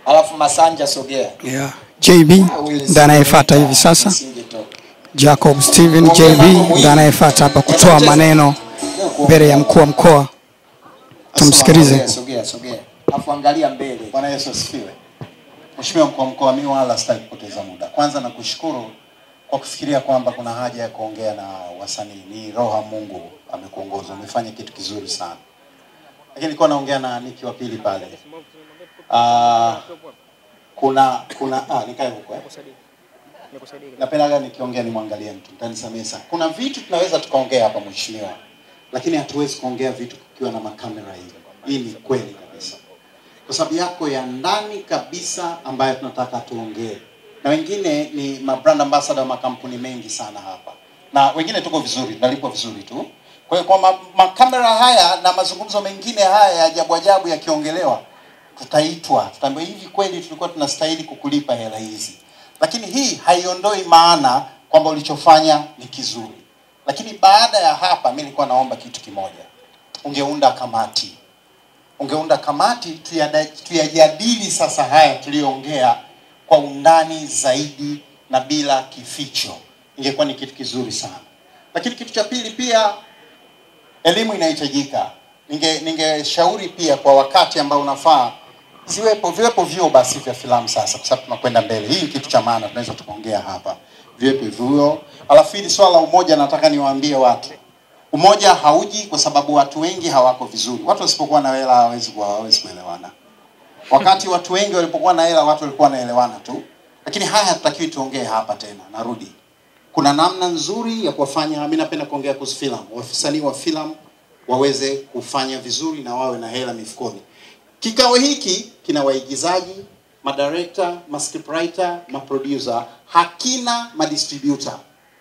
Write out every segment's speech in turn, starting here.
Alafu Masanja sogea. Yeah. JB ndiye anayefuata hivi sasa. Jacob Steven JB ndiye anayefuata hapa kutoa maneno mbele ya mkuu wa mkoa. Tumsikilize. Sogea. Alafu angalia mbele. Bwana Yesu asifiwe. Mheshimiwa mkuu wa mkoa, mimi wala sitaki kupoteza muda. Kwanza nakushukuru kwa kufikiria kwamba kuna haja ya kuongea na wasanii. Ni roho Mungu amekuongoza. Umefanya kitu kizuri sana. Lakini nilikuwa naongea na Niki wa pili pale. Nikae huko. Napendaga nikiongea nimwangalie mtu. Mtanisamehe sana. Kuna vitu tunaweza tukaongea hapa mheshimiwa. Lakini hatuwezi kuongea vitu kukiwa na makamera hivi. Hii ni kweli kabisa. Kwa sababu yako ya ndani kabisa ambayo tunataka tuongee. Na wengine ni brand ambassador wa makampuni mengi sana hapa. Na wengine tuko vizuri, tunalipwa vizuri tu. Kwa hiyo kwa makamera haya na mazungumzo mengine haya ya ajabu yakiongelewa, tutaambiwa hivi kweli tulikuwa tunastahili kukulipa hela hizi. Lakini hii haiondoi maana kwamba ulichofanya ni kizuri. Lakini baada ya hapa mimi nilikuwa naomba kitu kimoja. Ungeunda kamati tuyajadili sasa haya tuliyoongea kwa undani zaidi na bila kificho. Ingekuwa ni kitu kizuri sana. Lakini kitu cha pili pia, elimu inahitajika. Ningeshauri pia kwa wakati ambao unafaa viwepo vyuo basi vya filamu sasa, kwa sababu tunakwenda mbele. Hii ni kitu cha maana tunaweza tukaongea hapa. Viwepo vyuo. Alafu hili swala umoja nataka niwaambie watu. Umoja hauji kwa sababu watu wengi hawako vizuri. Watu wasipokuwa na hela hawezi kuelewana. Wakati watu wengi walipokuwa na hela watu walikuwa wanaelewana tu. Lakini haya hatutakiwi tuongee hapa tena. Narudi. Kuna namna nzuri ya kufanya. Mimi napenda kuongea kuhusu filamu. Wasanii wa filamu waweze kufanya vizuri na wawe na hela mifukoni. Kikao hiki kina waigizaji, madirector, scriptwriter, producer, hakina distributor.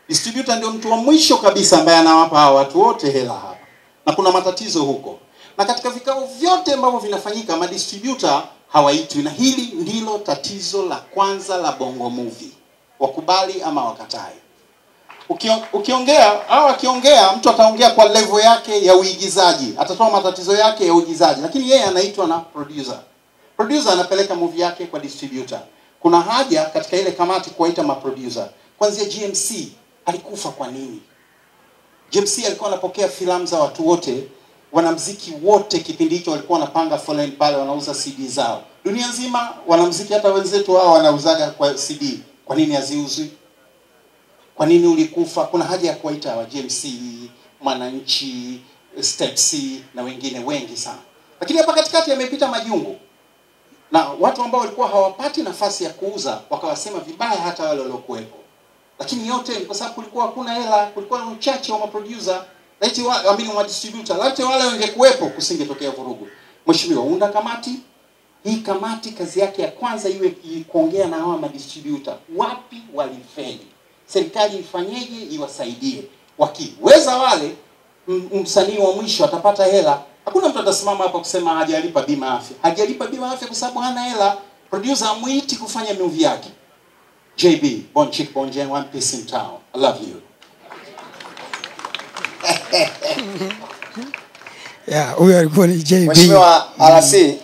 Distributor ndio mtu wa mwisho kabisa ambaye anawapa hawa watu wote hela hapa. Na kuna matatizo huko. Na katika vikao vyote ambavyo vinafanyika distributor hawaitwi, na hili ndilo tatizo la kwanza la Bongo Movie. Wakubali ama wakatai. Akiongea mtu ataongea kwa level yake ya uigizaji, atatoa matatizo yake ya uigizaji, lakini yeye anaitwa na producer. Producer anapeleka movie yake kwa distributor. Kuna haja katika ile kamati kuwaita producer. Kwanza GMC alikufa kwa nini? GMC alikuwa anapokea filamu za watu wote, wanamuziki wote kipindi hicho walikuwa wanapanga foleni pale wanauza CD zao. Dunia nzima wanamuziki hata wenzetu hao wanauzaga kwa CD. Kwa nini haziuzwi? Kwa nini ulikufa? Kuna haja ya kuwaita wa GMC, Mwananchi, Steps na wengine wengi sana. Lakini hapa katikati yamepita majungu. Na watu ambao walikuwa hawapati nafasi ya kuuza wakawasema vibaya hata wale waliokuwepo. Lakini yote kwa sababu kulikuwa hakuna hela, kulikuwa na uchache wa producer, wa distributor. Laiti wale wangekuwepo kusingetokea vurugu. Mheshimiwa, unda kamati. Hii kamati kazi yake ya kwanza iwe kuongea na hawa distributor. Wapi walifeli? Serikali ifanyeje iwasaidie? Wakiweza wale, msanii wa mwisho atapata hela. Hakuna mtu atasimama hapa kusema hajalipa bima afya. Hajalipa bima afya kwa sababu hana hela. Producer amuiti kufanya movie yake. JB, Bon Chick Bon Jen, one piece in town. I love you. Yeah, huyo alikuwa ni JB. Mheshimiwa RC,